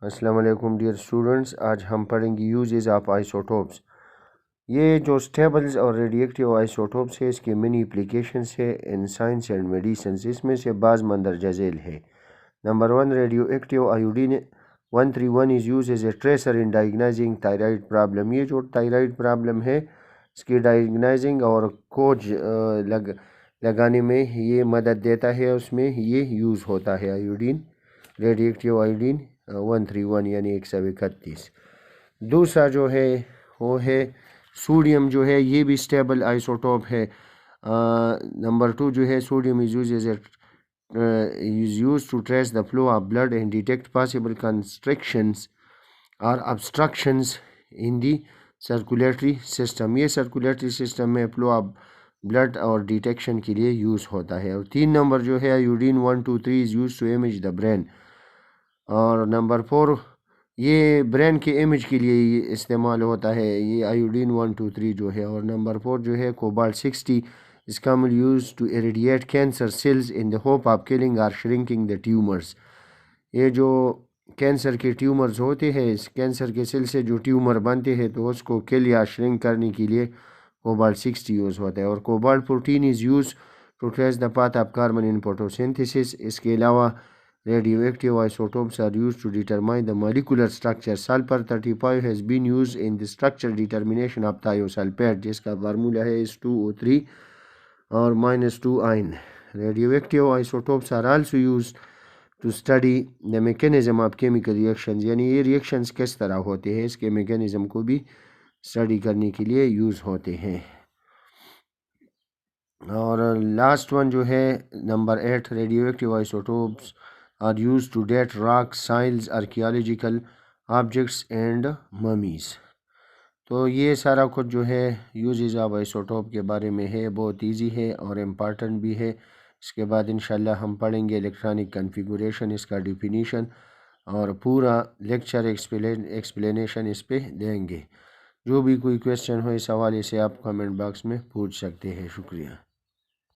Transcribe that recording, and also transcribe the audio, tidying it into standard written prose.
अस्सलाम वालेकुम dear students, आज हम पढ़ेंगे यूजेस ऑफ आइसोटोप्स। ये जो स्टेबल्स और रेडिएक्टिव आइसोटोप्स है इसके मेनी एप्लीकेशंस है इन साइंस एंड मेडिसिन। इसमें से बाज़ मंदरजा झेल है। Number 1, radioactive iodine 131 is used as a tracer in diagnosing thyroid problem. ये जो थायराइड प्रॉब्लम है इसकी डायग्नाइजिंग और खोज लगाने में ये मदद देता है, उसमें ये यूज़ होता है आयोडीन, रेडिएक्टिव आयोडीन 131 यानी 131। दूसरा जो है वो है सोडियम, जो है ये भी स्टेबल आइसोटोप है। नंबर 2 जो है sodium is used to trace the flow of blood and detect possible constrictions और obstructions in the circulatory system. ये सर्कुलेटरी सिस्टम में फ्लो ऑफ ब्लड और डिटेक्शन के लिए यूज़ होता है। और 3 नंबर जो है iodine 123 is used to image the brain. और नंबर 4 ये ब्रेन के इमेज के लिए ये इस्तेमाल होता है, ये आयोडीन 123 जो है। और नंबर 4 जो है cobalt 60 is common used to irradiate cancer cells in the hope of killing और श्रिंकिंग द ट्यूमर्स। ये जो कैंसर के ट्यूमर्स होते हैं, इस कैंसर के सेल से जो ट्यूमर बनते हैं तो उसको किल या श्रिंक करने के लिए कोबाल्ट 60 यूज़ होता है। और cobalt protein is used to trace the path of carbon in photosynthesis. इसके अलावा radioactive isotopes are used to determine the molecular structure. Sulfur 35 has been used in the structure determination of thiosulfate, जिसका formula है H2O3 और -2 ion. Radioactive isotopes are also used to study the mechanism of chemical reactions, यानी ये reactions किस तरह होते हैं इसके mechanism को भी study करने के लिए यूज़ होते हैं। और लास्ट वन जो है number 8, radioactive isotopes are used to date rocks, soils, archaeological objects and mummies। तो ये सारा कुछ जो है यूजेस ऑफ आइसोटोप के बारे में है, बहुत इजी है और इम्पॉर्टेंट भी है। इसके बाद इंशाल्लाह हम पढ़ेंगे इलेक्ट्रॉनिक कॉन्फ़िगरेशन, इसका डिफिनीशन और पूरा लेक्चर एक्सप्लेनेशन इस पे देंगे। जो भी कोई क्वेश्चन हो इस हवाले से आप कमेंट बॉक्स में पूछ सकते हैं। शुक्रिया।